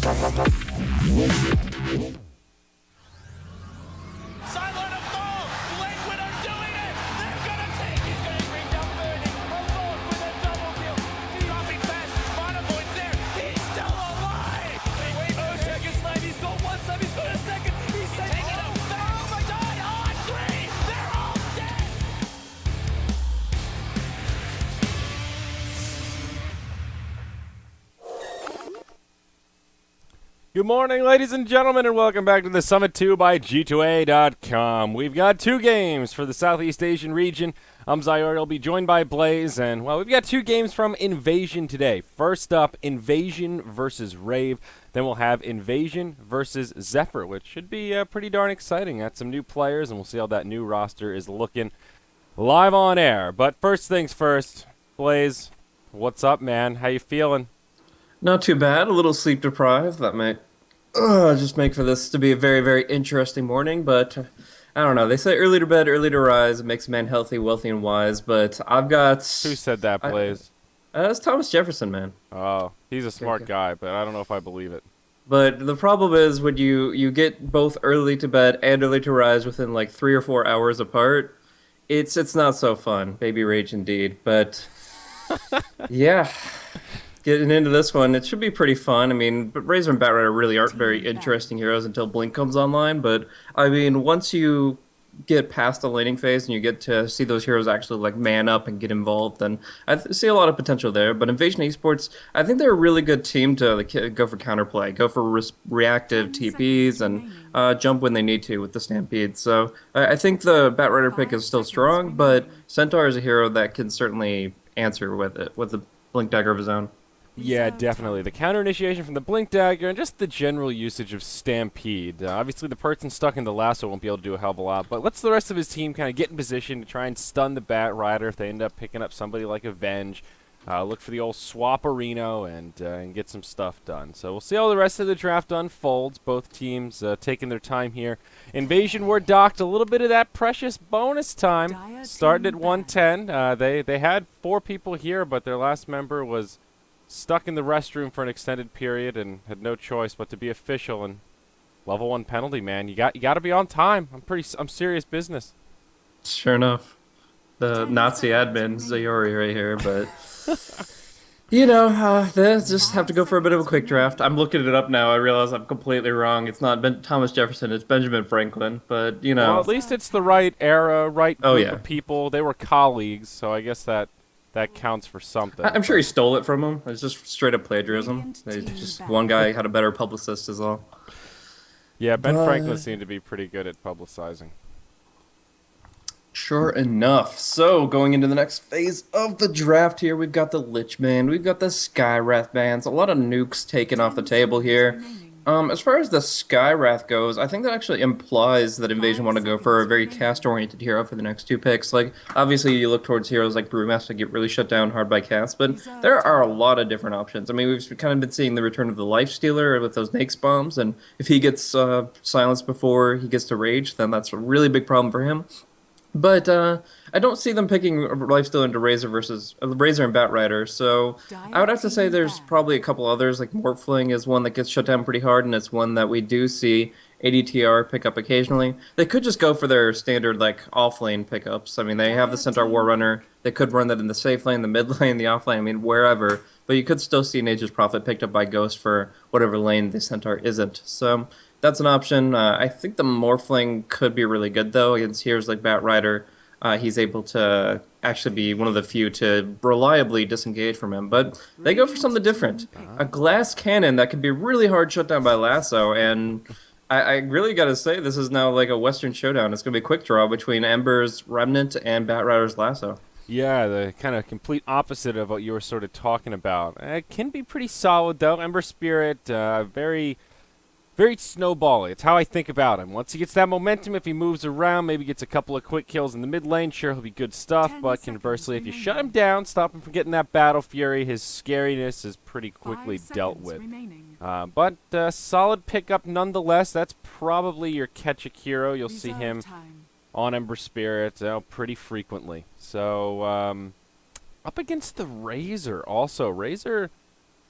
Sideline of Fall. Lakewood's doing it. They're going to take. He's going to bring down Burning. Alone with a double kill. Dropping fast. Monovoid's there. He's still alive. Wait, second slide. He's got one slide. He's got a second. He's taking it back. Oh my God. On three. They're all dead. Good morning, ladies and gentlemen, and welcome back to the Summit 2 by G2A.com. We've got two games for the Southeast Asian region. I'm Zyori. I'll be joined by Blaze, and, well, we've got two games from Invasion today. First up, Invasion versus Rave. Then we'll have Invasion versus Zephyr, which should be pretty darn exciting. Got some new players, and we'll see how that new roster is looking live on air. But first things first, Blaze, what's up, man? How you feeling? Not too bad. A little sleep deprived. That might just make for this to be a very, very interesting morning. But I don't know. They say early to bed, early to rise. It makes man healthy, wealthy, and wise. But I've got... Who said that, Blaze? It's Thomas Jefferson, man. Oh, he's a smart guy, but I don't know if I believe it. But the problem is when you get both early to bed and early to rise within like 3 or 4 hours apart, it's not so fun. Baby rage indeed. But yeah. Getting into this one, it should be pretty fun. I mean, but Razor and Batrider really aren't very interesting heroes until Blink comes online. But, I mean, once you get past the laning phase and you get to see those heroes actually, like, man up and get involved, then I see a lot of potential there. But Invasion Esports, I think they're a really good team to go for counterplay, go for reactive TPs, and jump when they need to with the Stampede. So I think the Batrider pick is still strong, but Centaur is a hero that can certainly answer with it, with the Blink Dagger of his own. Yeah, definitely. The counter initiation from the Blink Dagger and just the general usage of Stampede. Obviously, the person stuck in the lasso won't be able to do a hell of a lot, but lets the rest of his team kind of get in position to try and stun the Bat Rider if they end up picking up somebody like Avenge. Look for the old Swap-A-Reno and get some stuff done. So we'll see how the rest of the draft unfolds. Both teams taking their time here. Invasion were docked a little bit of that precious bonus time. Started at 110. They had 4 people here, but their last member was stuck in the restroom for an extended period and had no choice but to be official and level 1 penalty, man. You got to be on time. I'm serious business. Sure enough. The Nazi admin Zayori right here, but you know, they just have to go for a bit of a quick draft. I'm looking it up now. I realize I'm completely wrong. It's not Thomas Jefferson, it's Benjamin Franklin, but you know. Well, at least it's the right era, right group yeah. of people. They were colleagues, so I guess that counts for something. I'm sure he stole it from him. It's just straight up plagiarism. Just one guy had a better publicist is all. Yeah, Ben Franklin seemed to be pretty good at publicizing. Sure enough. So, going into the next phase of the draft here, we've got the Lich Band, we've got the Skywrath bands, a lot of nukes taken off the table here. As far as the Skywrath goes, I think that actually implies that Invasion want to go for a very cast-oriented hero for the next 2 picks. Like, obviously, you look towards heroes like Brewmaster get really shut down hard by cast, but there are a lot of different options. I mean, we've kind of been seeing the return of the Lifestealer with those Nakes bombs, and if he gets silenced before he gets to Rage, then that's a really big problem for him. But I don't see them picking Lifestealer into Razor and Batrider, so I would have to say there's probably a couple others, like Morphling is one that gets shut down pretty hard, and it's one that we do see ADTR pick up occasionally. They could just go for their standard, like, off-lane pickups. I mean, they have the Centaur Warrunner. They could run that in the safe lane, the mid lane, the off lane, I mean, wherever. But you could still see Nature's Prophet picked up by Ghost for whatever lane the Centaur isn't. So that's an option. I think the Morphling could be really good, though, against heroes like Batrider. He's able to actually be one of the few to reliably disengage from him. But they go for something different. A glass cannon that could be really hard shut down by Lasso, and I really got to say, this is now like a Western showdown. It's going to be a quick draw between Ember's Remnant and Batrider's Lasso. Yeah, the kind of complete opposite of what you were sort of talking about. It can be pretty solid, though. Ember Spirit, very snowbally. It's how I think about him. Once he gets that momentum, if he moves around, maybe gets a couple of quick kills in the mid lane, sure, he'll be good stuff. But conversely, if you shut him down, stop him from getting that Battle Fury, his scariness is pretty quickly dealt with. But solid pickup nonetheless. That's probably your catch-a hero. You'll see him on Ember Spirit pretty frequently. So up against the Razor also. Razor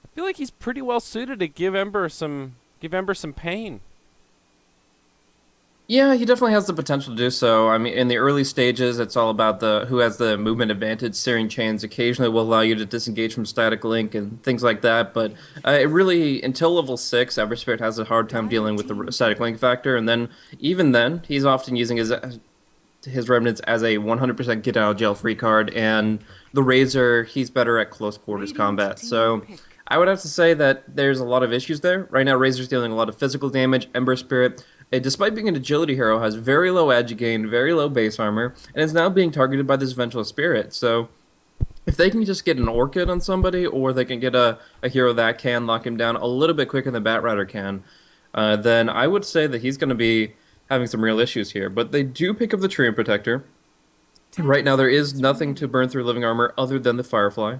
I feel like he's pretty well suited to give Ember some pain. Yeah, he definitely has the potential to do so. I mean, in the early stages, it's all about the who has the movement advantage. Searing chains occasionally will allow you to disengage from static link and things like that. But it really, until level 6, Everspirit has a hard time dealing with the static link factor. And then, even then, he's often using his remnants as a 100% get out of jail free card, and the Razor, he's better at close quarters combat. So I would have to say that there's a lot of issues there. Right now, Razor's dealing a lot of physical damage. Ember Spirit, despite being an agility hero, has very low agi gain, very low base armor, and is now being targeted by this Vengeful Spirit. So if they can just get an Orchid on somebody, or they can get a hero that can lock him down a little bit quicker than Batrider can, then I would say that he's going to be having some real issues here. But they do pick up the Treant Protector. Right now, there is nothing to burn through living armor other than the Firefly.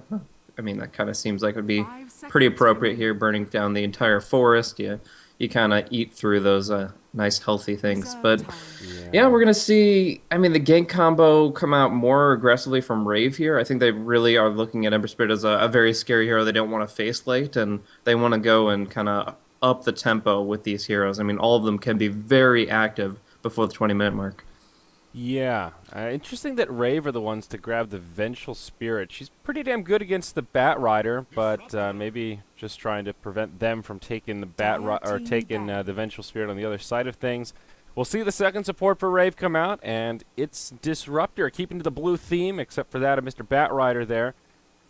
I mean, that kind of seems like it would be pretty appropriate here, burning down the entire forest. You kind of eat through those nice, healthy things. But yeah, we're going to see, I mean, the gank combo come out more aggressively from Rave here. I think they really are looking at Ember Spirit as a very scary hero they don't want to face late, and they want to go and kind of up the tempo with these heroes. I mean, all of them can be very active before the 20-minute mark. Yeah. Interesting that Rave are the ones to grab the Vengeful Spirit. She's pretty damn good against the Batrider, but maybe just trying to prevent them from taking the the Vengeful Spirit on the other side of things. We'll see the second support for Rave come out, and it's Disruptor, keeping to the blue theme, except for that of Mr. Batrider there.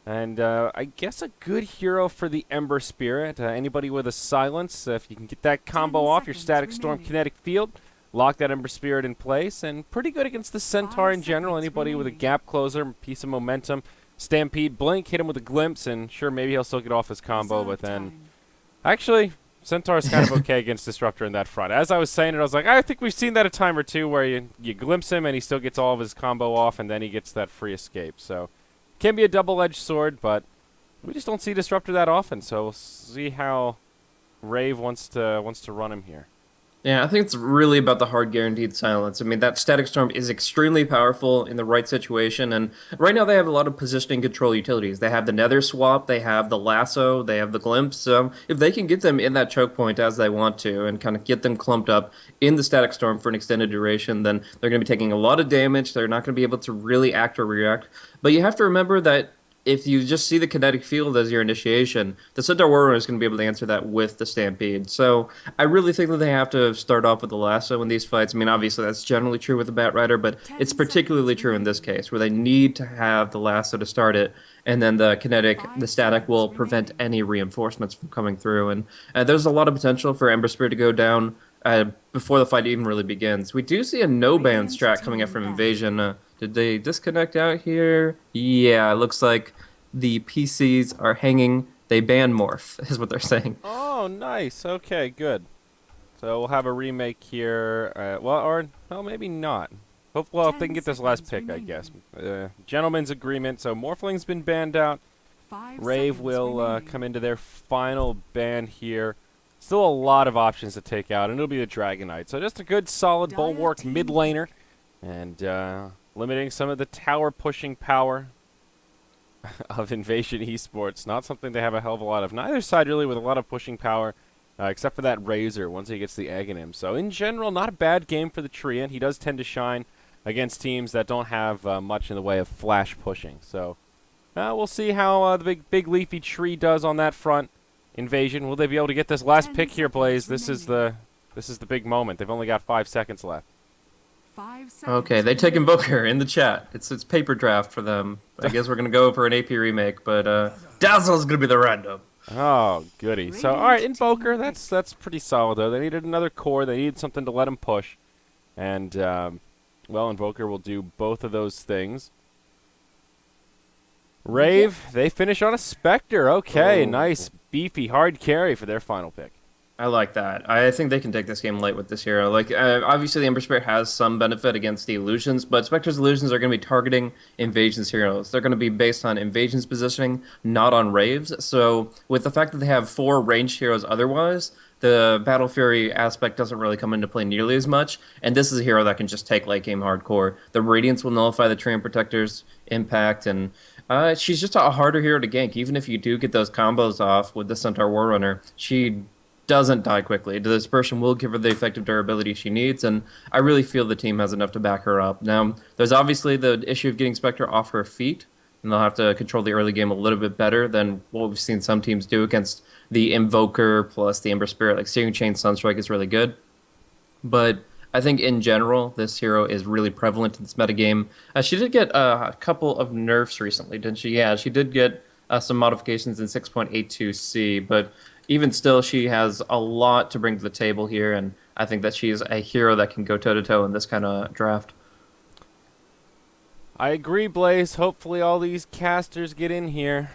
And I guess a good hero for the Ember Spirit. Anybody with a Silence, if you can get that combo off your Static Storm Kinetic Field, lock that Ember Spirit in place, and pretty good against the Centaur in general. Anybody with a gap closer, piece of momentum, Stampede, Blink, hit him with a Glimpse, and sure, maybe he'll still get off his combo, but then... Actually, Centaur's kind of okay against Disruptor in that front. As I was saying it, I was like, I think we've seen that a time or two where you glimpse him and he still gets all of his combo off, and then he gets that free escape. So, can be a double-edged sword, but we just don't see Disruptor that often, so we'll see how Rave wants to run him here. Yeah, I think it's really about the hard guaranteed silence. I mean, that Static Storm is extremely powerful in the right situation, and right now they have a lot of positioning control utilities. They have the Nether Swap, they have the Lasso, they have the Glimpse. So if they can get them in that choke point as they want to and kind of get them clumped up in the Static Storm for an extended duration, then they're going to be taking a lot of damage. They're not going to be able to really act or react. But you have to remember that if you just see the kinetic field as your initiation, the Centaur Warrior is going to be able to answer that with the Stampede. So I really think that they have to start off with the Lasso in these fights. I mean, obviously that's generally true with the Batrider, but it's particularly true in this case, where they need to have the Lasso to start it, and then the static will prevent any reinforcements from coming through. And there's a lot of potential for Ember Spirit to go down before the fight even really begins. We do see a no-ban strat coming up from Invasion. Did they disconnect out here? Yeah, it looks like the PCs are hanging. They ban Morph, is what they're saying. Oh, nice. Okay, good. So we'll have a remake here. Well, maybe not. Well, if they can get this last pick, I guess. Gentleman's agreement. So Morphling's been banned out. Rave will come into their final ban here. Still a lot of options to take out, and it'll be the Dragonite. So just a good, solid bulwark mid laner, and limiting some of the tower pushing power of Invasion Esports. Not something they have a hell of a lot of. Neither side really with a lot of pushing power, except for that Razor once he gets the egg in him. So in general, not a bad game for the Treant. He does tend to shine against teams that don't have much in the way of flash pushing. So we'll see how the big leafy tree does on that front. Invasion, will they be able to get this last pick here, Blaze? This is the big moment. They've only got 5 seconds left. Okay, they take Invoker in the chat. It's paper draft for them. I guess we're gonna go for an AP remake, but Dazzle's gonna be the random. Oh, goody. So, all right, Invoker, that's pretty solid though. They needed another core. They needed something to let him push, and well, Invoker will do both of those things. Rave, they finish on a Spectre. Okay, nice, beefy, hard carry for their final pick. I like that. I think they can take this game light with this hero. Like, obviously, the Ember Spirit has some benefit against the Illusions, but Spectre's Illusions are going to be targeting Invasion's heroes. They're going to be based on Invasion's positioning, not on Rave's. So, with the fact that they have 4 ranged heroes otherwise, the Battle Fury aspect doesn't really come into play nearly as much, and this is a hero that can just take late game hardcore. The Radiance will nullify the Treant Protector's impact, and She's just a harder hero to gank. Even if you do get those combos off with the Centaur Warrunner, she doesn't die quickly. The dispersion will give her the effective durability she needs, and I really feel the team has enough to back her up. Now, there's obviously the issue of getting Spectre off her feet, and they'll have to control the early game a little bit better than what we've seen some teams do against the Invoker plus the Ember Spirit. Like Searing Chain Sunstrike is really good. But I think in general, this hero is really prevalent in this metagame. She did get a couple of nerfs recently, didn't she? Yeah, she did get some modifications in 6.82C, but even still, she has a lot to bring to the table here, and I think that she's a hero that can go toe-to-toe in this kind of draft. I agree, Blaze. Hopefully all these casters get in here.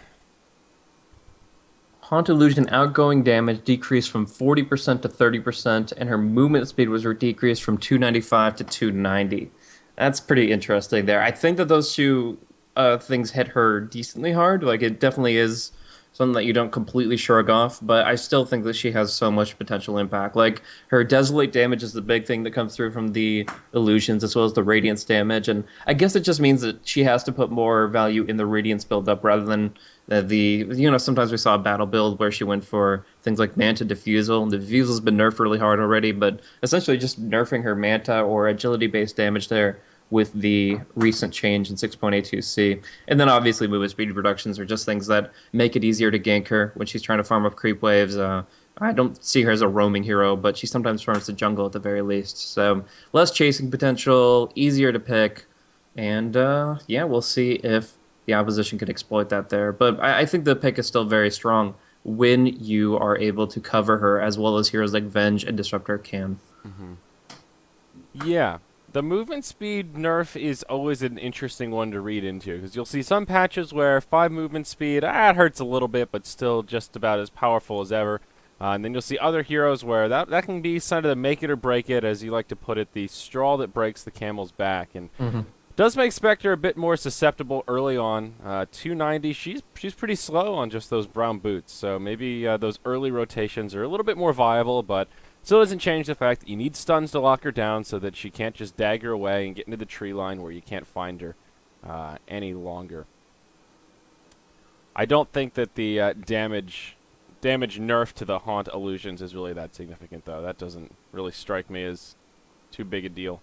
Haunt Illusion outgoing damage decreased from 40% to 30%, and her movement speed was decreased from 295 to 290. That's pretty interesting there. I think that those two things hit her decently hard. Like, it definitely is something that you don't completely shrug off, but I still think that she has so much potential impact. Like, her Desolate damage is the big thing that comes through from the illusions, as well as the Radiance damage, and I guess it just means that she has to put more value in the Radiance build-up rather than sometimes we saw a battle build where she went for things like Manta Diffusal, and the Diffusal's been nerfed really hard already, but essentially just nerfing her Manta or agility-based damage there with the recent change in 6.82C. And then obviously movement speed reductions are just things that make it easier to gank her when she's trying to farm up creep waves. I don't see her as a roaming hero, but she sometimes farms the jungle at the very least. So less chasing potential, easier to pick, and yeah, we'll see if the opposition can exploit that there. But I think the pick is still very strong when you are able to cover her as well as heroes like Venge and Disruptor can. Yeah. The movement speed nerf is always an interesting one to read into, because you'll see some patches where 5 movement speed, it hurts a little bit, but still just about as powerful as ever. And then you'll see other heroes where that can be sort of the make it or break it, as you like to put it, the straw that breaks the camel's back. And does make Spectre a bit more susceptible early on. 290, she's pretty slow on just those brown boots, so maybe those early rotations are a little bit more viable, but still doesn't change the fact that you need stuns to lock her down so that she can't just dagger away and get into the tree line where you can't find her any longer. I don't think that the damage nerf to the Haunt Illusions is really that significant, though. That doesn't really strike me as too big a deal.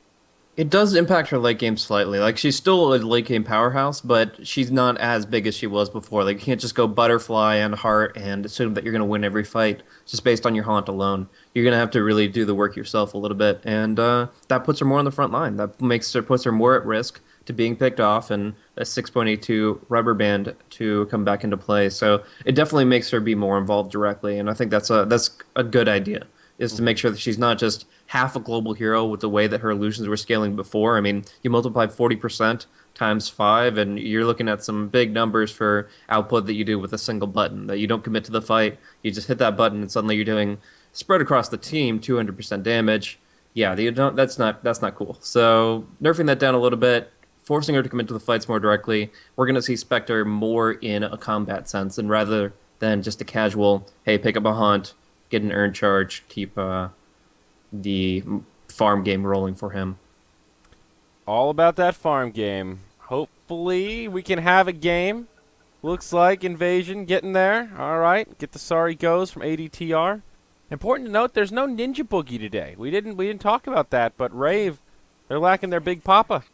It does impact her late game slightly. Like, she's still a late game powerhouse, but she's not as big as she was before. Like, you can't just go butterfly and heart and assume that you're going to win every fight just based on your haunt alone. You're going to have to really do the work yourself a little bit, and that puts her more on the front line. That puts her more at risk to being picked off and a 6.82 rubber band to come back into play. So it definitely makes her be more involved directly, and I think that's a good idea, is to make sure that she's not just half a global hero with the way that her illusions were scaling before. I mean, you multiply 40% times 5, and you're looking at some big numbers for output that you do with a single button, that you don't commit to the fight. You just hit that button, and suddenly you're doing, spread across the team, 200% damage. Yeah, that's not cool. So nerfing that down a little bit, forcing her to commit to the fights more directly, we're going to see Spectre more in a combat sense, and rather than just a casual, hey, pick up a haunt, get an earn charge, keep the farm game rolling for him. All about that farm game. Hopefully we can have a game. Looks like Invasion getting there. All right, get the sorry goes from ADTR. Important to note, there's no Ninja Boogie today. We didn't talk about that, but Rave, they're lacking their Big Papa.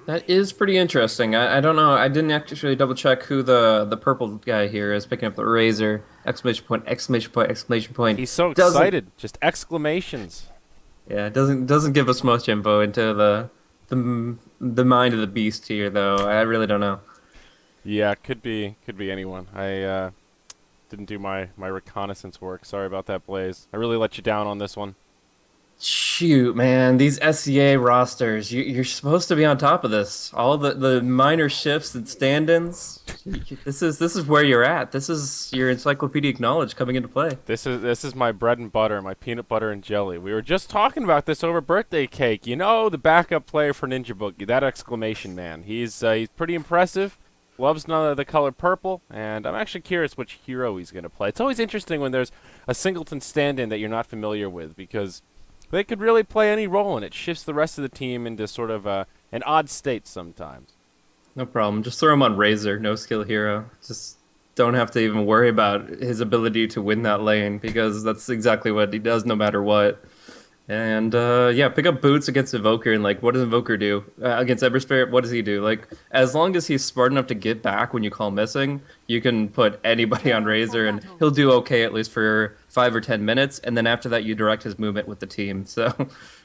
That is pretty interesting. I don't know. I didn't actually double check who the purple guy here is picking up the razor. Exclamation point! Exclamation point! Exclamation point! He's so excited. Just exclamations. Yeah, it doesn't give us much info into the mind of the beast here, though. I really don't know. Yeah, could be anyone. I didn't do my reconnaissance work. Sorry about that, Blaze. I really let you down on this one. Shoot, man, these SCA rosters, you're supposed to be on top of this. All the minor shifts and stand-ins. This is where you're at. This is your encyclopedic knowledge coming into play. This is my bread and butter, my peanut butter and jelly. We were just talking about this over birthday cake. You know, the backup player for Ninja Boogie, that exclamation man. He's pretty impressive. Loves none of the color purple, and I'm actually curious which hero he's going to play. It's always interesting when there's a singleton stand-in that you're not familiar with, because they could really play any role, and it shifts the rest of the team into sort of an odd state sometimes. No problem. Just throw him on Razor, no skill hero. Just don't have to even worry about his ability to win that lane because that's exactly what he does no matter what. And yeah, pick up boots against Invoker and like, what does Invoker do against Ever Spirit? What does he do? Like, as long as he's smart enough to get back when you call missing, you can put anybody on Razor and he'll do okay at least for 5 or 10 minutes. And then after that, you direct his movement with the team. So,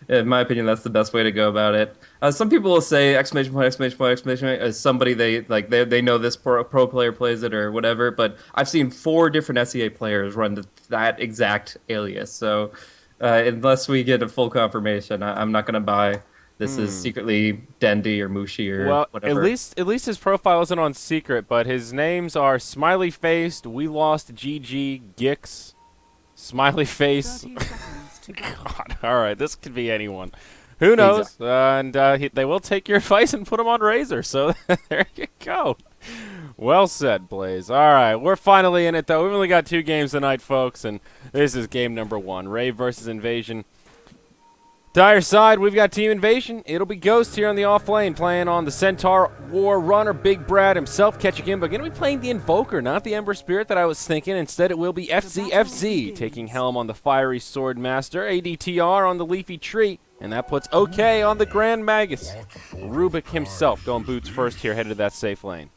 in my opinion, that's the best way to go about it. Some people will say exclamation point, exclamation point, exclamation point as somebody they know this pro player plays it or whatever. But I've seen 4 different SEA players run that exact alias. So. Unless we get a full confirmation, I'm not going to buy this is secretly Dendi or Mushi or whatever. At least his profile isn't on secret, but his names are Smiley Faced, We Lost GG, Gix, Smiley Face. God, all right, this could be anyone. Who knows? Exactly. They will take your advice and put him on Razor, so there you go. Well said, Blaze. All right, we're finally in it, though. We've only got 2 games tonight, folks, and this is game number 1, Rave versus Invasion. Dire side, we've got Team Invasion. It'll be Ghost here on the off lane, playing on the Centaur War Runner, Big Brad himself, catching him, but going to be playing the Invoker, not the Ember Spirit that I was thinking. Instead, it will be FZFZ, taking Helm on the Fiery Sword Master, ADTR on the Leafy Tree, and that puts OK on the Grand Magus. Rubik himself going boots first here, headed to that safe lane.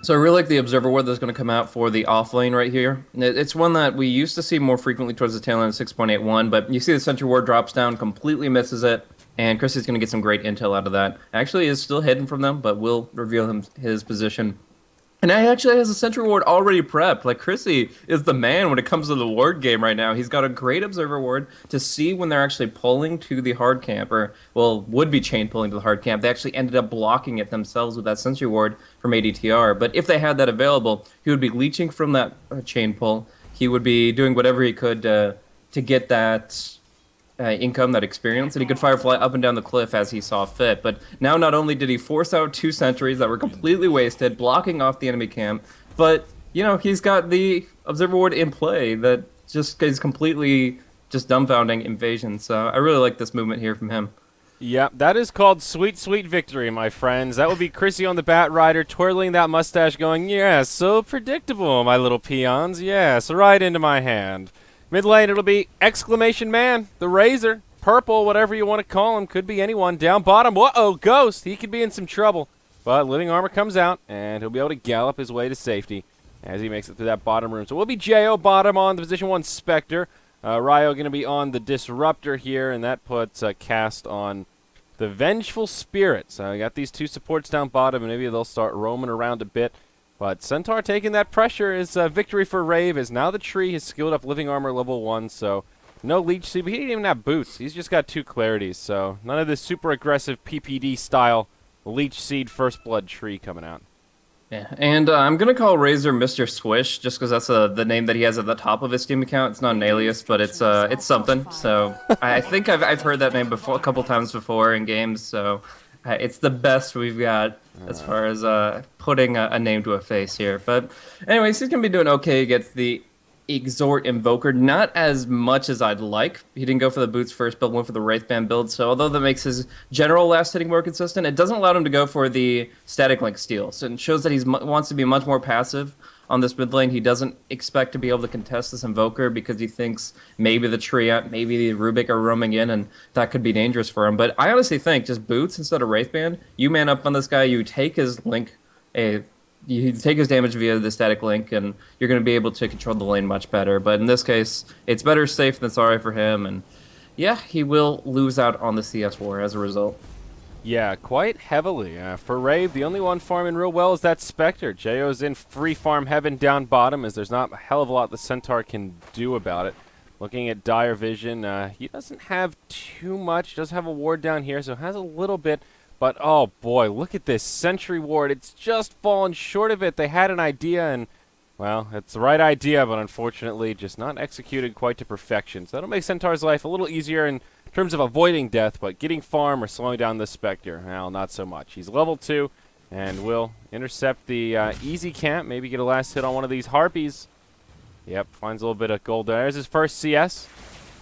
So I really like the Observer Ward that's going to come out for the off lane right here. It's one that we used to see more frequently towards the tail end of 6.81, but you see the Sentry Ward drops down, completely misses it, and Chrissy's going to get some great intel out of that. Actually is still hidden from them, but will reveal his position. And he actually has a Sentry Ward already prepped. Like, Chrissy is the man when it comes to the ward game right now. He's got a great Observer Ward to see when they're actually pulling to the hard camp, or, well, would be chain pulling to the hard camp. They actually ended up blocking it themselves with that Sentry Ward from ADTR. But if they had that available, he would be leeching from that chain pull. He would be doing whatever he could to get that income, that experience, and he could Firefly up and down the cliff as he saw fit. But now not only did he force out 2 sentries that were completely wasted, blocking off the enemy camp, but, you know, he's got the Observer Ward in play that just is completely just dumbfounding Invasion. So I really like this movement here from him. Yeah, that is called sweet, sweet victory, my friends. That would be Chrissy on the Bat Rider, twirling that mustache, going, yes, so predictable, my little peons. Yes, right into my hand. Mid lane, it'll be exclamation man, the Razor, purple, whatever you want to call him. Could be anyone. Down bottom, uh-oh, Ghost. He could be in some trouble. But Living Armor comes out, and he'll be able to gallop his way to safety as he makes it through that bottom room. So we'll be Jo bottom on the position 1 Spectre. Ryo going to be on the Disruptor here, and that puts a cast on the Vengeful Spirit. So we got these 2 supports down bottom, and maybe they'll start roaming around a bit. But Centaur taking that pressure is victory for Rave, as now the tree has skilled up Living Armor level 1, so no Leech Seed, but he didn't even have boots. He's just got 2 Clarities, so none of this super aggressive PPD style Leech Seed First Blood tree coming out. Yeah, and I'm going to call Razor Mr. Swish, just because that's the name that he has at the top of his Steam account. It's not an alias, but it's something. So I think I've heard that name before, a couple times before in games, so it's the best we've got as far as putting a name to a face here. But anyways, he's going to be doing okay against the Exhort Invoker. Not as much as I'd like. He didn't go for the boots first build, went for the Wraithband build. So although that makes his general last hitting more consistent, it doesn't allow him to go for the Static Link Steal. So it shows that he wants to be much more passive on this mid lane. He doesn't expect to be able to contest this Invoker because he thinks maybe the Triat, maybe the Rubik are roaming in, and that could be dangerous for him. But I honestly think just boots instead of Wraithband, you man up on this guy, you take his link, you take his damage via the Static Link, and you're going to be able to control the lane much better. But in this case, it's better safe than sorry for him, and yeah, he will lose out on the CS war as a result. Yeah, quite heavily. For Rave, the only one farming real well is that Spectre. Jo's in free farm heaven down bottom, as there's not a hell of a lot the Centaur can do about it. Looking at Dire Vision, he doesn't have too much. Does have a ward down here, so has a little bit. But, oh boy, look at this Sentry Ward. It's just fallen short of it. They had an idea, and, well, it's the right idea, but unfortunately just not executed quite to perfection. So that'll make Centaur's life a little easier in terms of avoiding death, but getting farm or slowing down the Spectre, well, not so much. He's level 2 and will intercept the easy camp, maybe get a last hit on one of these Harpies. Yep, finds a little bit of gold there. There's his first CS.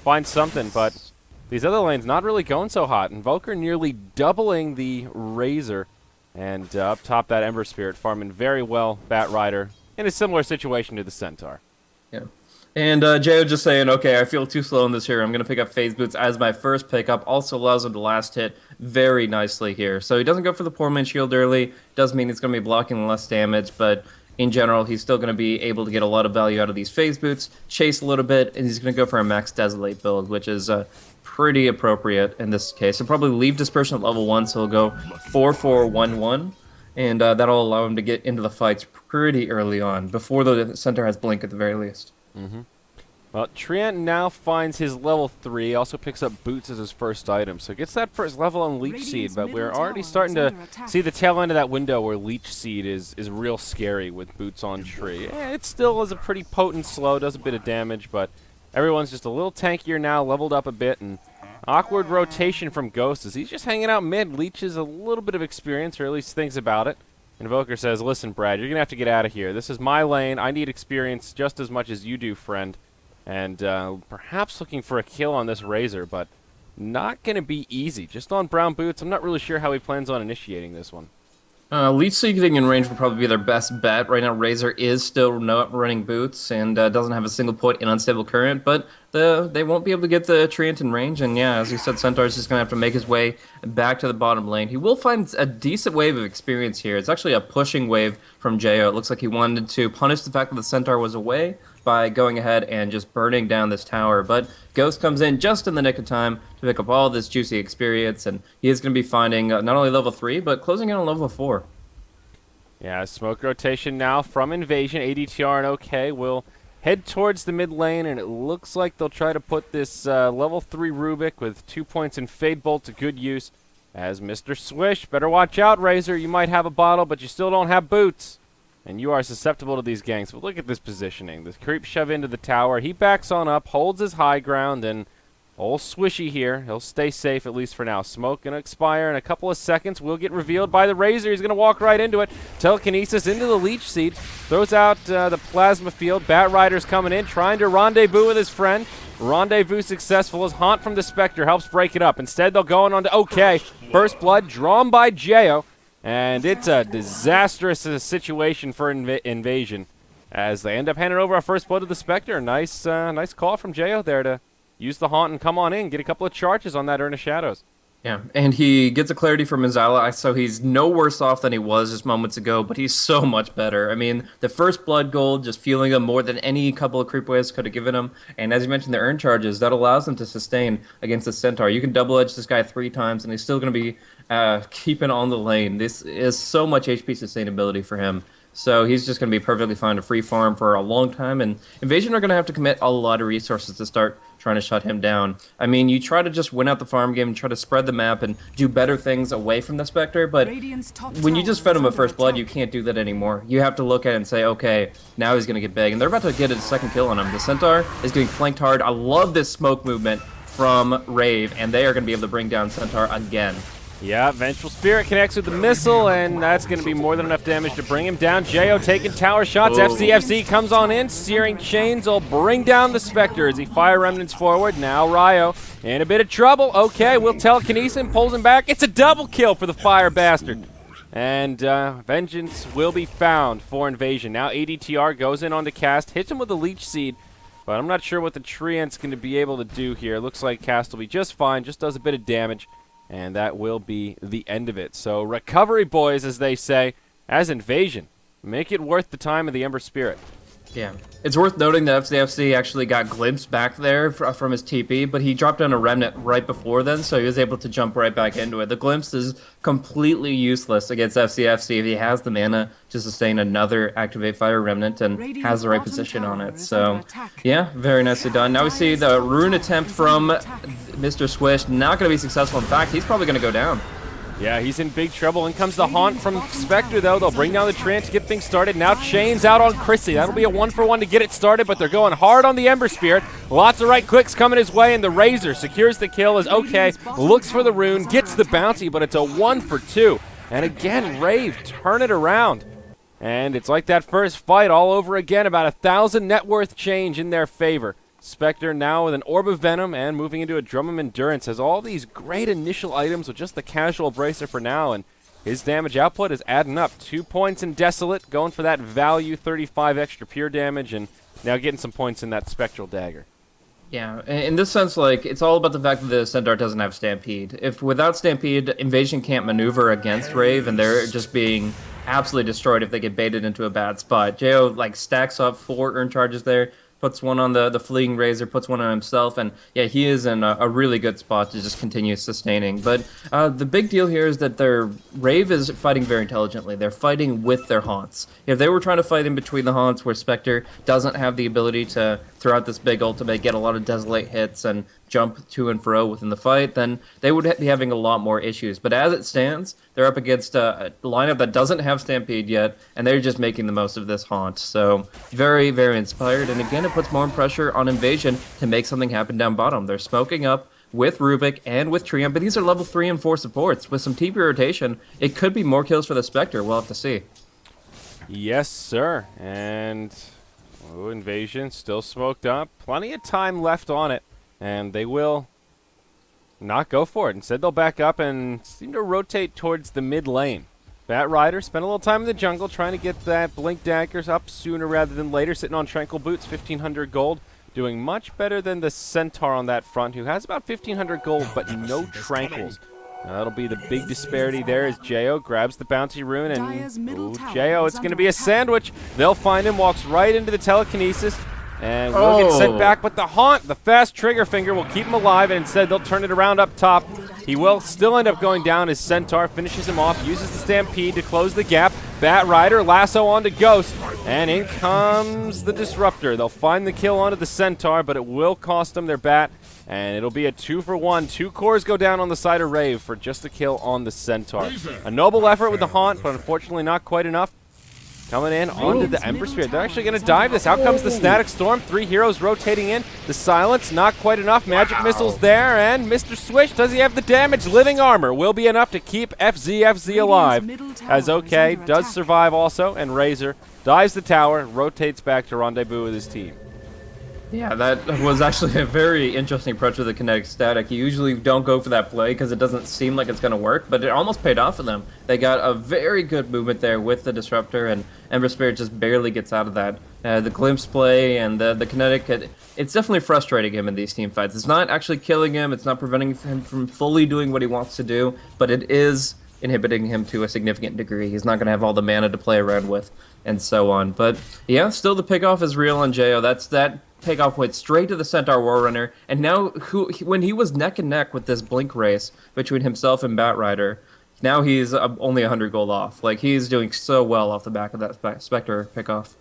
Finds something, but these other lanes not really going so hot. Invoker nearly doubling the Razor. And up top, that Ember Spirit farming very well. Bat Rider in a similar situation to the Centaur. Yeah. And Jayo just saying, okay, I feel too slow in this here. I'm going to pick up Phase Boots as my first pickup. Also allows him to last hit very nicely here. So he doesn't go for the Poor Man's Shield early. Does mean he's going to be blocking less damage, but in general, he's still going to be able to get a lot of value out of these Phase Boots, chase a little bit, and he's going to go for a Max Desolate build, which is pretty appropriate in this case. He'll probably leave Dispersion at level 1, so he'll go 4-4-1-1, and that'll allow him to get into the fights pretty early on, before the Centaur has Blink at the very least. Well, Treant now finds his level 3, also picks up Boots as his first item, so gets that first level on Leech Seed, but we're already starting to see the tail end of that window where Leech Seed is real scary with Boots on Tree. It still is a pretty potent slow, does a bit of damage, but everyone's just a little tankier now, leveled up a bit, and awkward rotation from Ghost as he's just hanging out mid. Leech has a little bit of experience, or at least thinks about it. Invoker says, listen, Brad, you're going to have to get out of here. This is my lane. I need experience just as much as you do, friend. And perhaps looking for a kill on this Razor, but not going to be easy. Just on Brown Boots, I'm not really sure how he plans on initiating this one. Leech Seed getting in range would probably be their best bet. Right now, Razor is still not running Boots and doesn't have a single point in Unstable Current, but they won't be able to get the Treant in range. And yeah, as you said, Centaur's just going to have to make his way back to the bottom lane. He will find a decent wave of experience here. It's actually a pushing wave from Jayo. It looks like he wanted to punish the fact that the Centaur was away by going ahead and just burning down this tower. But Ghost comes in just in the nick of time to pick up all this juicy experience, and he is going to be finding not only level 3, but closing in on level 4. Yeah, smoke rotation now from Invasion. ADTR and OK will head towards the mid lane, and it looks like they'll try to put this level 3 Rubik with 2 points in Fade Bolt to good use. As Mr. Swish, better watch out, Razor. You might have a bottle, but you still don't have boots. And you are susceptible to these ganks. But look at this positioning. This creep shove into the tower. He backs on up, holds his high ground, and old Swishy here. He'll stay safe, at least for now. Smoke going to expire in a couple of seconds. Will get revealed by the Razor. He's going to walk right into it. Telekinesis into the Leech Seed. Throws out the Plasma Field. Bat Rider's coming in, trying to rendezvous with his friend. Rendezvous successful as Haunt from the Spectre helps break it up. Instead, they'll go on to OK. First Blood drawn by Jayo. And it's a disastrous situation for Invasion as they end up handing over a first blood to the Spectre. Nice call from Jayo there to use the Haunt and come on in, get a couple of charges on that Urn of Shadows. Yeah, and he gets a clarity from Mizala, so he's no worse off than he was just moments ago, but he's so much better. I mean, the first blood gold, just feeling him more than any couple of creep waves could have given him, and as you mentioned, the Urn charges, that allows him to sustain against the Centaur. You can double edge this guy 3 times, and he's still going to be keeping on the lane. This is so much HP sustainability for him. So he's just going to be perfectly fine to free farm for a long time, and Invasion are going to have to commit a lot of resources to start trying to shut him down. I mean, you try to just win out the farm game and try to spread the map and do better things away from the Spectre, but when you just fed him a first blood, you can't do that anymore. You have to look at it and say, okay, now he's going to get big, and they're about to get a second kill on him. The Centaur is getting flanked hard. I love this smoke movement from Rave, and they are going to be able to bring down Centaur again. Yeah, Vengeful Spirit connects with the missile, and that's going to be more than enough damage to bring him down. Jayo taking tower shots. Oh. FCFC comes on in. Searing Chains will bring down the Spectre as he fire remnants forward. Now Ryo in a bit of trouble. Okay, will telekinesis him, pulls him back. It's a double kill for the Fire Bastard. And vengeance will be found for Invasion. Now ADTR goes in on the cast, hits him with a Leech Seed, but I'm not sure what the Treant's going to be able to do here. Looks like cast will be just fine, just does a bit of damage. And that will be the end of it. So recovery, boys, as they say, as Invasion. Make it worth the time of the Ember Spirit. Yeah. It's worth noting that FCFC actually got glimpsed back there from his TP, but he dropped down a Remnant right before then, so he was able to jump right back into it. The glimpse is completely useless against FCFC if he has the mana to sustain another Activate Fire Remnant and has the right position on it. So, yeah, very nicely done. Now we see the Rune attempt from Mr. Swish. Not going to be successful. In fact, he's probably going to go down. Yeah, he's in big trouble. In comes the Haunt from Spectre, though. They'll bring down the Treant to get things started. Now Chains out on Chrissy. That'll be a 1-for-1 to get it started, but they're going hard on the Ember Spirit. Lots of right clicks coming his way, and the Razor secures the kill as OK looks for the rune, gets the bounty, but it's a 1-for-2. And again, Rave turn it around. And it's like that first fight all over again, about 1,000 net worth change in their favor. Spectre now with an Orb of Venom and moving into a Drum of Endurance. Has all these great initial items with just the casual bracer for now, and his damage output is adding up. 2 points in Desolate, going for that value, 35 extra pure damage, and now getting some points in that Spectral Dagger. Yeah, in this sense, like, it's all about the fact that the Centaur doesn't have Stampede. If without Stampede, Invasion can't maneuver against Rave, and they're just being absolutely destroyed if they get baited into a bad spot. Jo, like, stacks up 4 earn charges there, puts one on the Fleeing Razor, puts one on himself, and yeah, he is in a really good spot to just continue sustaining. But the big deal here is that their Rave is fighting very intelligently. They're fighting with their haunts. If they were trying to fight in between the haunts where Spectre doesn't have the ability to throw out this big ultimate, get a lot of Desolate hits, and jump to and fro within the fight, then they would be having a lot more issues. But as it stands, they're up against a lineup that doesn't have Stampede yet, and they're just making the most of this haunt. So very, very inspired. And again, it puts more pressure on Invasion to make something happen down bottom. They're smoking up with Rubik and with Triumph, but these are level 3 and 4 supports. With some TP rotation, it could be more kills for the Spectre. We'll have to see. Yes, sir. And Invasion still smoked up. Plenty of time left on it. And they will not go for it. Instead, they'll back up and seem to rotate towards the mid lane. Bat Rider spent a little time in the jungle trying to get that Blink Daggers up sooner rather than later, sitting on Tranquil Boots, 1,500 gold. Doing much better than the Centaur on that front, who has about 1,500 gold, but no Tranquils. Now, that'll be the big disparity there as Jo grabs the Bounty Rune, and Jo, it's going to be a sandwich. They'll find him, walks right into the Telekinesis, and will get sent back, but the Haunt, the fast trigger finger, will keep him alive, and instead they'll turn it around up top. He will still end up going down as Centaur finishes him off, uses the Stampede to close the gap. Bat Rider, lasso onto Ghost, and in comes the Disruptor. They'll find the kill onto the Centaur, but it will cost them their Bat, and it'll be a 2-for-1. 2 cores go down on the side of Rave for just a kill on the Centaur. A noble effort with the Haunt, but unfortunately not quite enough. Coming in onto the Ember Spirit. They're actually going to dive this. Out comes the Static Storm. 3 heroes rotating in. The Silence, not quite enough. Magic Missiles there, and Mr. Swish, does he have the damage? Living Armor will be enough to keep FZ alive, as OK does survive also, and Razor dives the tower, rotates back to rendezvous with his team. Yeah, that was actually a very interesting approach with the kinetic static. You usually don't go for that play because it doesn't seem like it's going to work, but it almost paid off for them. They got a very good movement there with the Disruptor, and Ember Spirit just barely gets out of that. The glimpse play and the kinetic, it's definitely frustrating him in these team fights. It's not actually killing him, it's not preventing him from fully doing what he wants to do, but it is inhibiting him to a significant degree. He's not going to have all the mana to play around with, and so on. But yeah, still the pickoff is real on Jo. That takeoff went straight to the Centaur Warrunner, and now when he was neck and neck with this Blink race between himself and Bat Rider, now he's only 100 gold off. Like, he's doing so well off the back of that Spectre pickoff.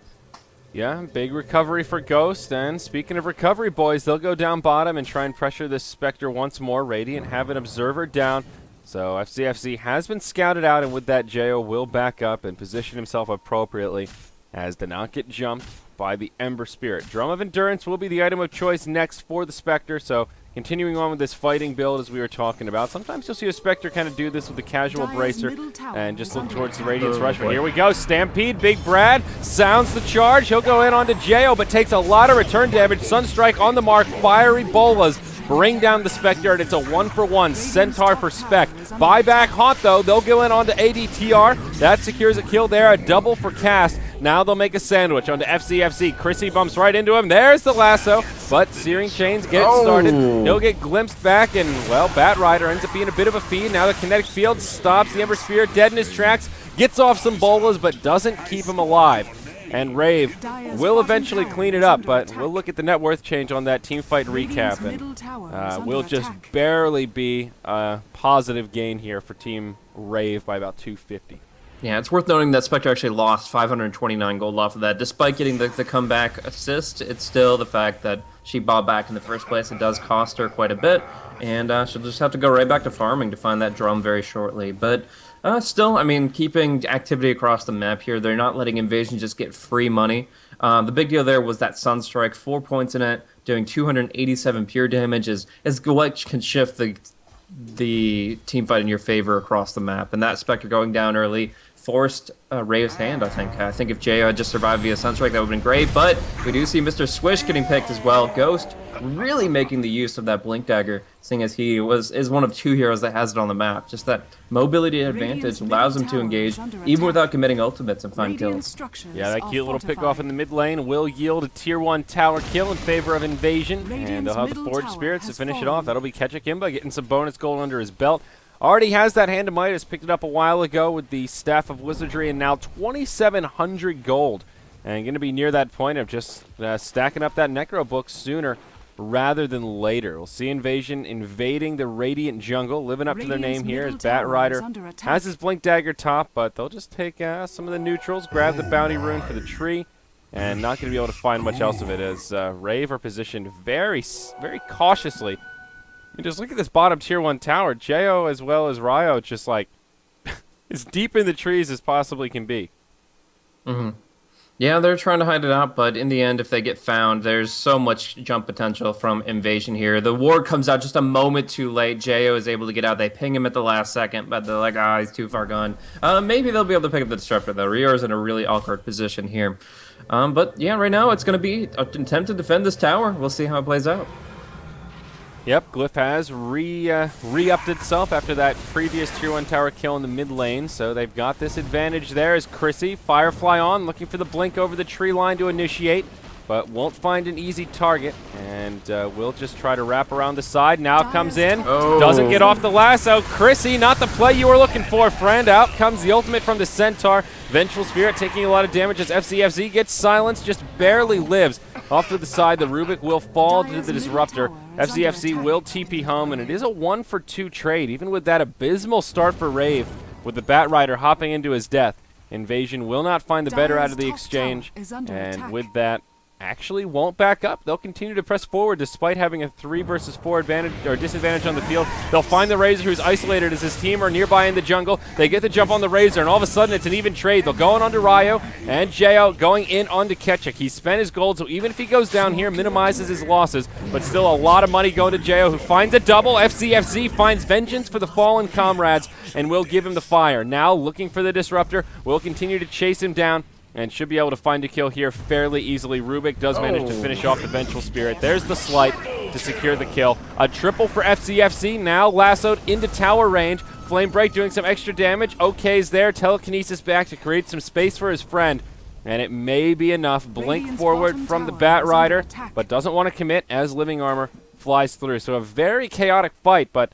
Yeah, big recovery for Ghost, and speaking of recovery, boys, they'll go down bottom and try and pressure this Spectre once more. Radiant have an Observer down, so FCFC has been scouted out, and with that, Jo will back up and position himself appropriately as to not get jumped by the Ember Spirit. Drum of Endurance will be the item of choice next for the Spectre, so continuing on with this fighting build as we were talking about. Sometimes you'll see a Spectre kind of do this with the casual bracer and just look towards the Radiance Rush. But here we go, Stampede, Big Brad sounds the charge. He'll go in onto Jo, but takes a lot of return damage. Sunstrike on the mark, fiery bolas bring down the Spectre, and it's a 1-for-1 Centaur for Spec. Buyback Haunt, though, they'll go in onto ADTR. That secures a kill there, a double for Cast. Now they'll make a sandwich onto FCFC. Chrissy bumps right into him. There's the lasso, but Searing Chains get it started. He'll get glimpsed back, and, well, Bat Rider ends up being a bit of a feed. Now the Kinetic Field stops the Ember Spirit dead in his tracks, gets off some bolas, but doesn't keep him alive. And Rave will eventually clean it up, but we'll look at the net worth change on that team fight recap, and will just barely be a positive gain here for Team Rave by about 250. Yeah, it's worth noting that Spectre actually lost 529 gold off of that. Despite getting the comeback assist, it's still the fact that she bought back in the first place. It does cost her quite a bit, and she'll just have to go right back to farming to find that drum very shortly. But still, I mean, keeping activity across the map here. They're not letting Invasion just get free money. The big deal there was that Sunstrike, 4 points in it, doing 287 pure damage is what can shift the team fight in your favor across the map. And that Spectre going down early forced Rave's hand, I think. I think if Jo had just survived via Sunstrike, that would have been great, but we do see Mr. Swish getting picked as well. Ghost really making the use of that Blink Dagger, seeing as he is one of 2 heroes that has it on the map. Just that mobility advantage allows him to engage, even without committing ultimates and find kills. Yeah, that cute little pick off in the mid lane will yield a tier 1 tower kill in favor of Invasion, and they'll have the Forged Spirits to finish it off. That'll be Ketchukimba getting some bonus gold under his belt. Already has that Hand of Midas, picked it up a while ago with the Staff of Wizardry, and now 2,700 gold. And going to be near that point of just stacking up that Necro book sooner rather than later. We'll see Invasion invading the Radiant jungle, living up to their name here as Bat Rider. Has his Blink Dagger top, but they'll just take some of the neutrals, grab the Bounty Rune for the tree, and not going to be able to find much else of it as Rave are positioned very, very cautiously. And just look at this bottom tier 1 tower. Jo as well as Ryo just like as deep in the trees as possibly can be. Yeah, they're trying to hide it out, but in the end, if they get found, there's so much jump potential from Invasion here. The ward comes out just a moment too late. Jo is able to get out. They ping him at the last second, but they're like, he's too far gone. Maybe they'll be able to pick up the Disruptor, though. Rio's in a really awkward position here. But yeah, right now, it's going to be an attempt to defend this tower. We'll see how it plays out. Yep, Glyph has re-upped itself after that previous tier 1 tower kill in the mid lane, so they've got this advantage there as Chrissy, Firefly on, looking for the blink over the tree line to initiate, but won't find an easy target, and will just try to wrap around the side. Now comes in, doesn't get off the lasso. Chrissy, not the play you were looking for, friend. Out comes the ultimate from the Centaur. Vengeful Spirit taking a lot of damage as FCFZ gets silenced, just barely lives. Off to the side, the Rubik will fall to the Disruptor. FCFC will TP home, and it is a 1-for-2 trade, even with that abysmal start for Rave, with the Bat Rider hopping into his death. Invasion will not find the better out of the exchange, and with that, actually won't back up. They'll continue to press forward despite having a 3 versus 4 advantage or disadvantage on the field. They'll find the Razor, who's isolated as his team are nearby in the jungle. They get the jump on the Razor, and all of a sudden it's an even trade. They'll go in onto Ryo, and Jo going in onto Ketchuk. He spent his gold, so even if he goes down here, minimizes his losses, but still a lot of money going to Jo, who finds a double. FCFZ finds vengeance for the fallen comrades and will give him the fire. Now looking for the Disruptor, will continue to chase him down, and should be able to find a kill here fairly easily. Rubik does manage to finish off the Vengeful Spirit. There's the Slight to secure the kill. A triple for FCFC, now lassoed into tower range. Flame Break doing some extra damage. OK's there, telekinesis back to create some space for his friend. And it may be enough. Blink forward from the Bat Rider, but doesn't want to commit as Living Armor flies through. So a very chaotic fight, but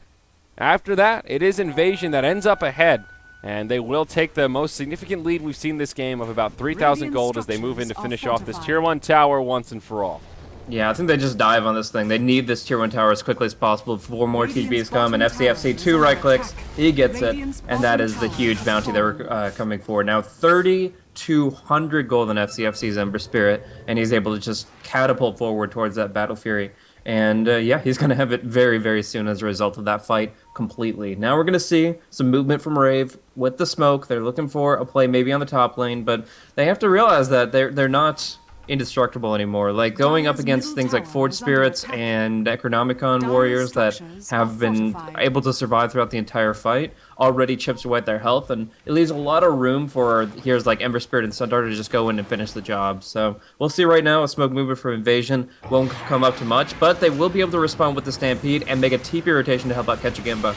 after that, it is Invasion that ends up ahead. And they will take the most significant lead we've seen this game of about 3,000 gold as they move in to finish off this tier 1 tower once and for all. Yeah, I think they just dive on this thing. They need this tier 1 tower as quickly as possible before more TPs come, and FCFC 2 right clicks, he gets it, and that is the huge bounty they were coming for. Now 3,200 gold in FCFC's Ember Spirit, and he's able to just catapult forward towards that Battle Fury. And yeah, he's going to have it very, very soon as a result of that fight completely. Now we're going to see some movement from Rave with the smoke. They're looking for a play maybe on the top lane, but they have to realize that they're not indestructible anymore. Like going up against things like Forge Spirits and Necronomicon warriors that have been able to survive throughout the entire fight already chips away at their health, and it leaves a lot of room for heroes like Ember Spirit and Centaur to just go in and finish the job. So we'll see right now. A smoke movement for Invasion won't come up to much, but they will be able to respond with the Stampede and make a TP rotation to help out Ketchukimba.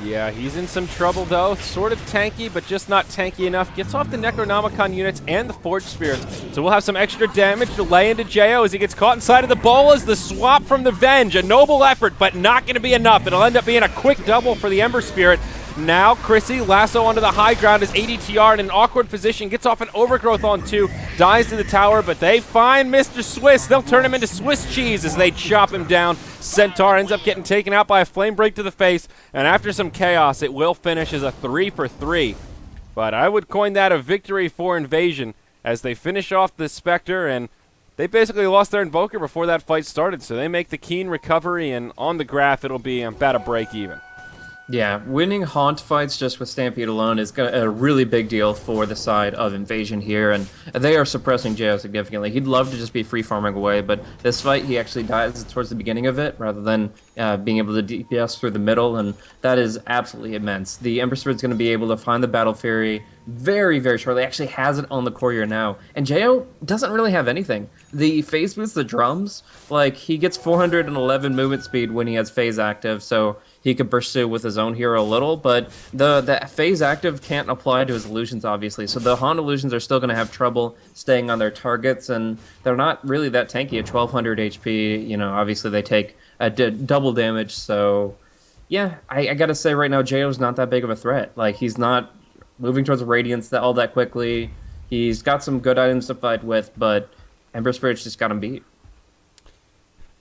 Yeah, he's in some trouble, though. Sort of tanky, but just not tanky enough. Gets off the Necronomicon units and the Forge Spirits. So we'll have some extra damage to lay into Jo as he gets caught inside of the bolas. The swap from the Venge. A noble effort, but not going to be enough. It'll end up being a quick double for the Ember Spirit. Now Chrissy, lasso onto the high ground as ADTR in an awkward position, gets off an overgrowth on 2, dies to the tower, but they find Mr. Swiss. They'll turn him into Swiss cheese as they chop him down. Centaur ends up getting taken out by a flame break to the face, and after some chaos, it will finish as a 3-for-3. But I would coin that a victory for Invasion as they finish off the Spectre, and they basically lost their Invoker before that fight started, so they make the keen recovery, and on the graph, it'll be about a break even. Yeah, winning Haunt fights just with Stampede alone is a really big deal for the side of Invasion here, and they are suppressing Jo significantly. He'd love to just be free farming away, but this fight he actually dies towards the beginning of it rather than being able to DPS through the middle, and that is absolutely immense. The Ember Spirit's going to be able to find the Battle Fury very, very shortly. Actually has it on the courier now, and Jo doesn't really have anything. The phase boots, the drums, like he gets 411 movement speed when he has phase active, so he could pursue with his own hero a little, but the phase active can't apply to his illusions, obviously. So the Haunt illusions are still going to have trouble staying on their targets, and they're not really that tanky at 1200 HP. You know, obviously they take a double damage, so yeah, I gotta say right now, Jo's not that big of a threat. Like, he's not moving towards Radiance all that quickly. He's got some good items to fight with, but Ember Spirit's just got him beat.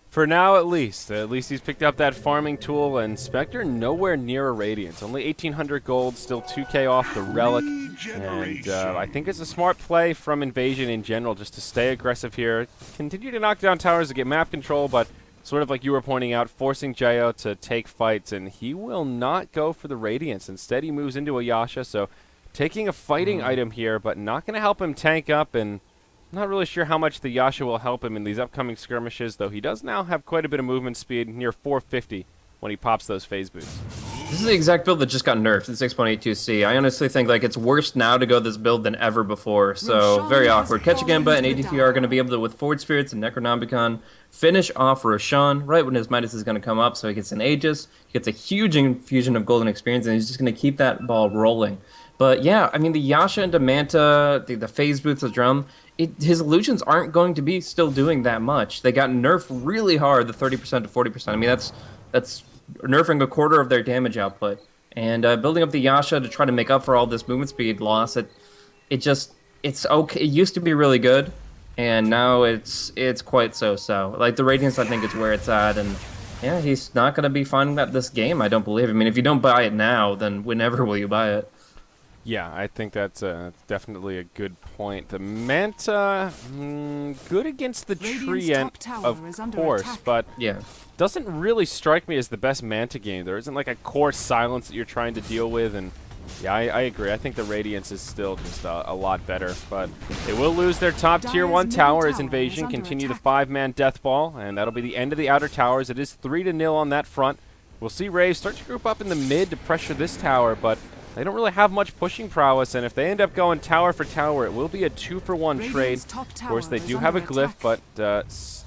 For now, at least. At least he's picked up that farming tool, and Spectre nowhere near a Radiance. Only 1,800 gold, still 2k off the Relic. And I think it's a smart play from Invasion in general, just to stay aggressive here. Continue to knock down towers to get map control, but sort of like you were pointing out, forcing Jo to take fights, and he will not go for the Radiance. Instead, he moves into a Yasha, so taking a fighting item here, but not going to help him tank up, and not really sure how much the Yasha will help him in these upcoming skirmishes, though he does now have quite a bit of movement speed, near 450 when he pops those phase boots. This is the exact build that just got nerfed in 6.82c. I honestly think like it's worse now to go this build than ever before, so very awkward. Ketchigemba and ADT are going to be able to, with Forward Spirits and Necronomicon, finish off Roshan right when his Midas is going to come up, so he gets an Aegis, he gets a huge infusion of golden experience, and he's just going to keep that ball rolling. But yeah, I mean, the Yasha and Manta, the phase boots, the drum, his illusions aren't going to be still doing that much. They got nerfed really hard, the 30% to 40%. I mean, that's nerfing a quarter of their damage output. And building up the Yasha to try to make up for all this movement speed loss, it's okay. It used to be really good, and now it's quite so-so. Like, the Radiance, I think, is where it's at, and yeah, he's not going to be finding that this game, I don't believe. I mean, if you don't buy it now, then whenever will you buy it? Yeah, I think that's definitely a good point. The Manta, good against the Treant, of course, but yeah, doesn't really strike me as the best Manta game. There isn't like a core silence that you're trying to deal with, and yeah, I agree. I think the Radiance is still just a lot better, but they will lose their top tier 1 tower as Invasion continue the 5-man death ball, and that'll be the end of the outer towers. It is 3-0 on that front. We'll see Rave start to group up in the mid to pressure this tower, but they don't really have much pushing prowess, and if they end up going tower for tower, it will be a 2-for-1 trade. Of course, they do have a glyph, but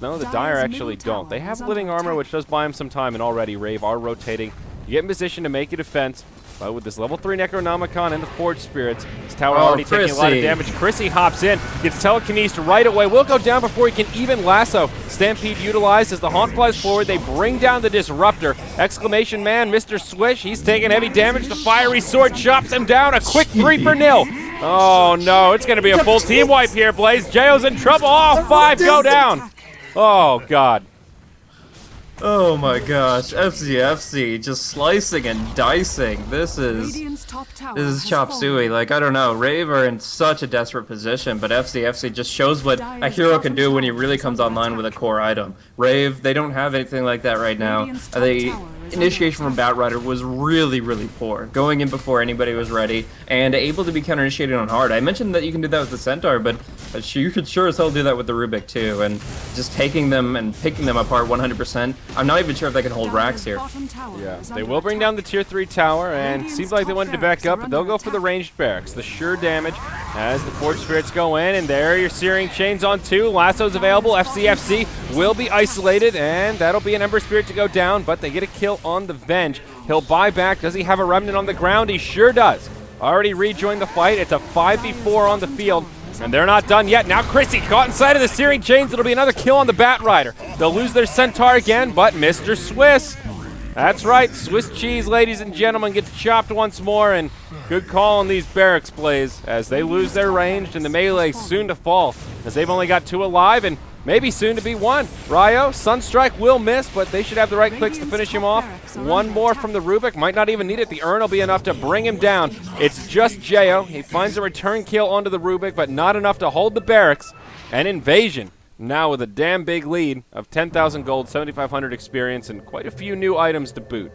no, the Dire actually don't. They have living armor, which does buy them some time, and already Rave are rotating. You get in position to make a defense, but with this level 3 Necronomicon and the Forge Spirits, this tower already taking a lot of damage. Chrissy hops in, gets telekinesed right away, will go down before he can even lasso. Stampede utilized as the Haunt flies forward. They bring down the Disruptor. Exclamation man, Mr. Swish, he's taking heavy damage. The Fiery Sword chops him down. A quick 3-for-0. Oh no, it's going to be a full team wipe here, Blaze. Jo's in trouble. All 5 go down. Oh god. Oh my gosh, FCFC just slicing and dicing. This is chop suey. Like, I don't know, Rave are in such a desperate position, but FCFC just shows what a hero can do when he really comes online with a core item. Rave, they don't have anything like that right now. The initiation from Batrider was really, really poor, going in before anybody was ready, and able to be counter-initiated on hard. I mentioned that you can do that with the Centaur, but you could sure as hell do that with the Rubik too, and just taking them and picking them apart 100%. I'm not even sure if they can hold racks here. Yeah, they will bring down the tier 3 tower, and seems like they wanted to back up, but they'll go for the ranged barracks. The sure damage as the Forge Spirits go in, and there your Searing Chains on 2. Lasso's available. FCFC will be isolated, and that'll be an Ember Spirit to go down, but they get a kill on the Venge. He'll buy back. Does he have a remnant on the ground? He sure does. Already rejoined the fight. It's a 5v4 on the field, and they're not done yet. Now Chrissy caught inside of the Searing Chains. It'll be another kill on the Batrider. They'll lose their Centaur again, but Mr. Swiss, that's right, Swiss cheese, ladies and gentlemen, gets chopped once more, and good call on these barracks plays as they lose their range, and the melee soon to fall as they've only got 2 alive, and maybe soon to be 1. Ryo, Sunstrike will miss, but they should have the right clicks to finish him off. 1 more from the Rubik, might not even need it. The Urn will be enough to bring him down. It's just Jo. He finds a return kill onto the Rubik, but not enough to hold the barracks. And Invasion, now with a damn big lead of 10,000 gold, 7,500 experience, and quite a few new items to boot.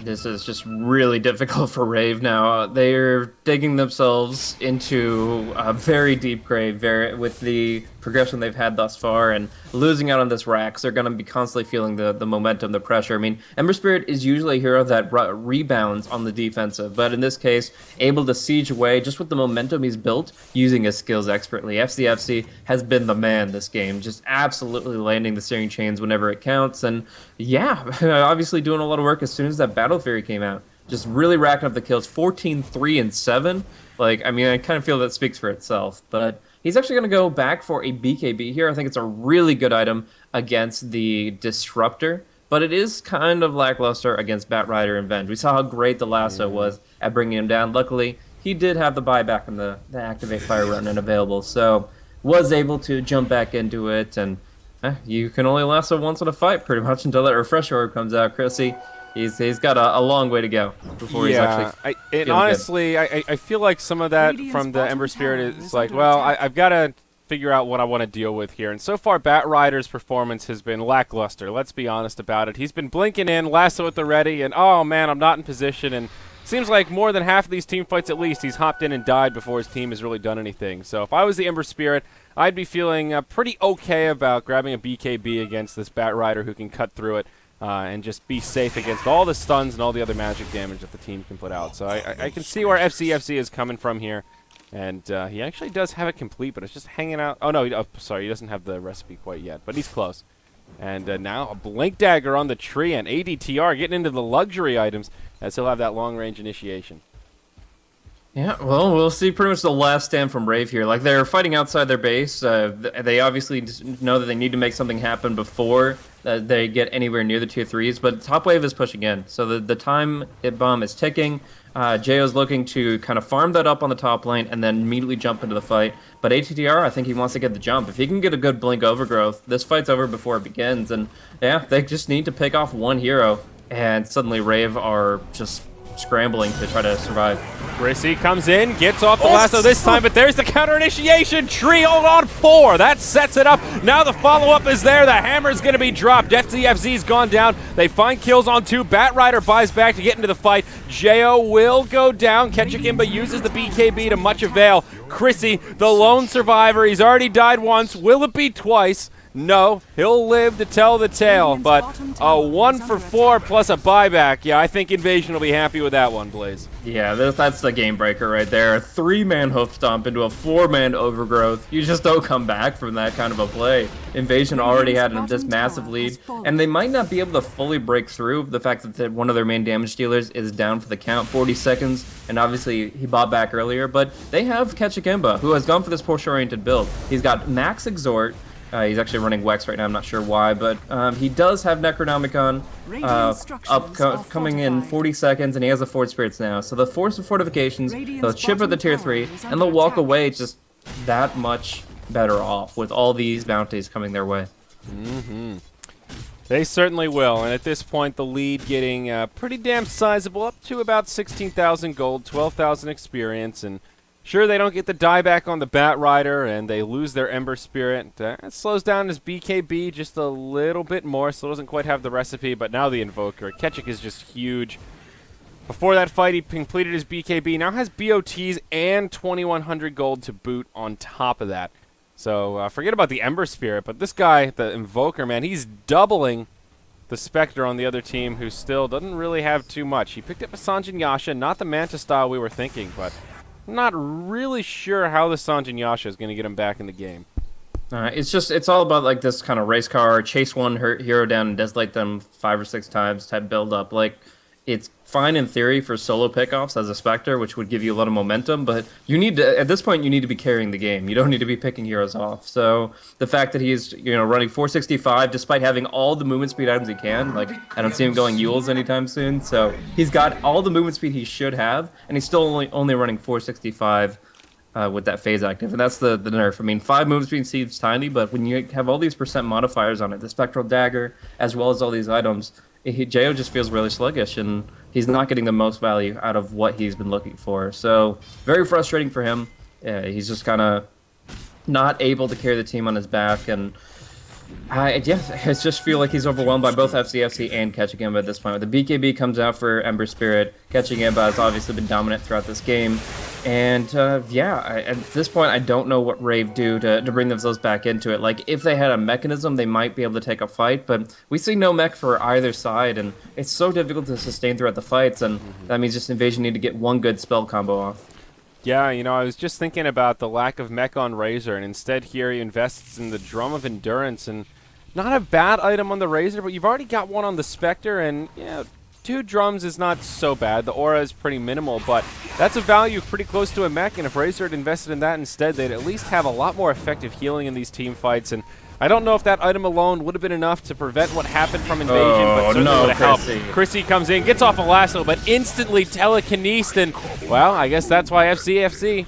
This is just really difficult for Rave now. They're digging themselves into a very deep grave with the progression they've had thus far, and losing out on this Rax, they're going to be constantly feeling the momentum, the pressure. I mean, Ember Spirit is usually a hero that rebounds on the defensive, but in this case, able to siege away just with the momentum he's built using his skills expertly. FCFC has been the man this game, just absolutely landing the steering chains whenever it counts, and yeah, obviously doing a lot of work as soon as that Battle Fury came out. Just really racking up the kills, 14, 3, and 7. Like, I mean, I kind of feel that speaks for itself. But he's actually going to go back for a BKB here. I think it's a really good item against the Disruptor. But it is kind of lackluster against Batrider and Venge. We saw how great the lasso was at bringing him down. Luckily, he did have the buyback and the Activate Fire Run available. So, was able to jump back into it. And you can only lasso once in a fight, pretty much, until that Refresh Orb comes out. Chrissy, he's got a long way to go before he's actually honestly, I feel like some of that from the Ember Spirit is like, well, I've got to figure out what I want to deal with here. And so far, Batrider's performance has been lackluster. Let's be honest about it. He's been blinking in, lasso at the ready, and oh man, I'm not in position. And seems like more than half of these team fights at least, he's hopped in and died before his team has really done anything. So if I was the Ember Spirit, I'd be feeling pretty okay about grabbing a BKB against this Batrider who can cut through it and just be safe against all the stuns and all the other magic damage that the team can put out. So I can see where FCFC is coming from here. And he actually does have it complete, but it's just hanging out. Oh, no, sorry, he doesn't have the recipe quite yet, but he's close. And now a Blink Dagger on the tree, and ADTR getting into the luxury items as he'll have that long-range initiation. Yeah, well, we'll see pretty much the last stand from Rave here. Like, they're fighting outside their base. They obviously know that they need to make something happen before they get anywhere near the tier 3s, but top wave is pushing in. So the time bomb is ticking. Jayo's looking to kind of farm that up on the top lane and then immediately jump into the fight. But ATTR, I think he wants to get the jump. If he can get a good Blink Overgrowth, this fight's over before it begins. And yeah, they just need to pick off one hero. And suddenly Rave are just scrambling to try to survive. Chrissy comes in, gets off the lasso this time, but there's the counter initiation. Trio on 4. That sets it up. Now the follow-up is there. The hammer's going to be dropped. FCFZ's gone down. They find kills on 2. Batrider buys back to get into the fight. Jo will go down. Ketchikimba uses the BKB to much avail. Chrissy, the lone survivor. He's already died once. Will it be twice? No, he'll live to tell the tale, but a 1 for 4 plus a buyback. Yeah, I think Invasion will be happy with that one, Blaze. Yeah, that's the game breaker right there. A 3-man hoof stomp into a 4-man overgrowth. You just don't come back from that kind of a play. Invasion already had this massive lead, and they might not be able to fully break through the fact that one of their main damage dealers is down for the count, 40 seconds, and obviously he bought back earlier, but they have Ketchikimba, who has gone for this push-oriented build. He's got max exhort. He's actually running Wex right now, I'm not sure why, but he does have Necronomicon coming in 40 seconds, and he has the Fort Spirits now. So the Force of Fortifications, they'll chip at the tier 3, and they'll walk away just that much better off with all these bounties coming their way. They certainly will, and at this point the lead getting pretty damn sizable, up to about 16,000 gold, 12,000 experience, and sure, they don't get the dieback on the Batrider, and they lose their Ember Spirit. It slows down his BKB just a little bit more, so doesn't quite have the recipe, but now the Invoker. Ketchik is just huge. Before that fight, he completed his BKB, now has BOTs and 2,100 gold to boot on top of that. So forget about the Ember Spirit, but this guy, the Invoker, man, he's doubling the Spectre on the other team, who still doesn't really have too much. He picked up a Sanjin Yasha, not the Manta style we were thinking, but I'm not really sure how the Sanjin Yasha is going to get him back in the game. It's all about like this kind of race car, chase one hero down and desolate them 5 or 6 times type build up. Like, it's fine in theory for solo pickoffs as a Spectre, which would give you a lot of momentum, but you need to, at this point, you need to be carrying the game. You don't need to be picking heroes off. So the fact that he's, running 465 despite having all the movement speed items he can, like, I don't see him going Yules anytime soon. So he's got all the movement speed he should have, and he's still only running 465 with that phase active, and that's the nerf. I mean, 5 movement speed seems tiny, but when you have all these percent modifiers on it, the Spectral Dagger, as well as all these items, Jo just feels really sluggish, and he's not getting the most value out of what he's been looking for. So, very frustrating for him. He's just kind of not able to carry the team on his back, and I just feel like he's overwhelmed by both FCFC and Catching Imba at this point. The BKB comes out for Ember Spirit. Catching Imba has obviously been dominant throughout this game. And at this point, I don't know what Rave do to bring themselves back into it. Like, if they had a mechanism, they might be able to take a fight, but we see no mech for either side, and it's so difficult to sustain throughout the fights, and that means just Invasion need to get one good spell combo off. Yeah, you know, I was just thinking about the lack of mech on Razor, and instead here he invests in the Drum of Endurance, and not a bad item on the Razor, but you've already got one on the Spectre, and yeah, 2 drums is not so bad. The aura is pretty minimal, but that's a value pretty close to a mech, and if Razor had invested in that instead, they'd at least have a lot more effective healing in these team fights, and I don't know if that item alone would have been enough to prevent what happened from Invasion, but certainly would have helped. Chrissy comes in, gets off a lasso, but instantly telekinesed, and, well, I guess that's why FCFC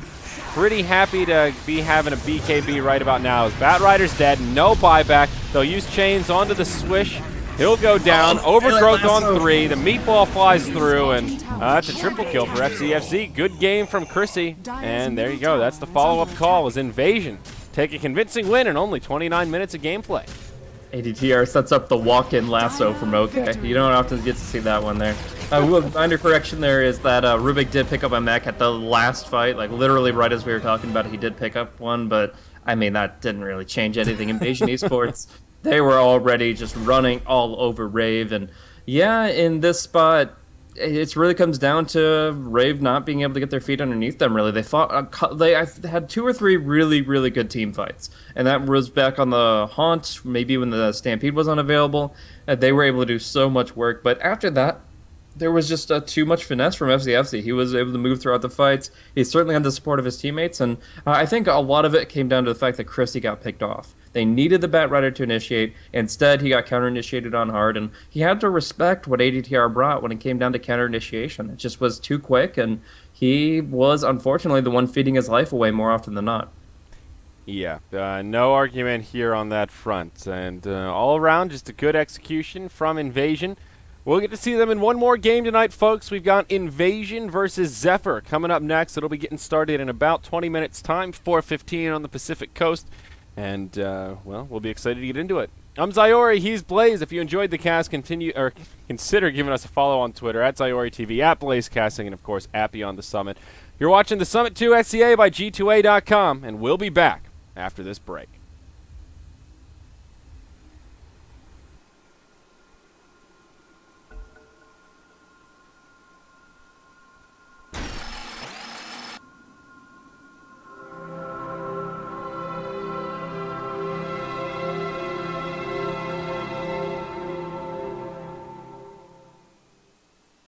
pretty happy to be having a BKB right about now. As Batrider's dead, no buyback. They'll use chains onto the swish. He'll go down. Overgrowth on 3. The meatball flies through, and that's a triple kill for FCFC. Good game from Chrissy. And there you go. That's the follow-up call, as Invasion take a convincing win in only 29 minutes of gameplay. ADTR sets up the walk-in lasso from OK. You don't often get to see that one there. Minor correction there is that Rubik did pick up a mech at the last fight, like literally right as we were talking about it, he did pick up one, but I mean, that didn't really change anything. Invasion Esports, they were already just running all over Rave, and yeah, in this spot, it really comes down to Rave not being able to get their feet underneath them, really. They fought, they had 2 or 3 really, really good team fights, and that was back on the Haunt, maybe when the Stampede was unavailable. They were able to do so much work, but after that, there was just too much finesse from FCFC. He was able to move throughout the fights. He certainly had the support of his teammates, and I think a lot of it came down to the fact that Chrissy got picked off. They needed the Batrider to initiate. Instead, he got counter-initiated on hard, and he had to respect what ADTR brought when it came down to counter-initiation. It just was too quick, and he was, unfortunately, the one feeding his life away more often than not. Yeah, no argument here on that front. And all around, just a good execution from Invasion. We'll get to see them in one more game tonight, folks. We've got Invasion versus Zephyr coming up next. It'll be getting started in about 20 minutes' time, 4:15 on the Pacific Coast. And, well, we'll be excited to get into it. I'm Zyori, he's Blaze. If you enjoyed the cast, consider giving us a follow on Twitter, at ZyoriTV, at BlazeCasting, and, of course, at Beyond the Summit. You're watching the Summit 2 SCA by G2A.com, and we'll be back after this break.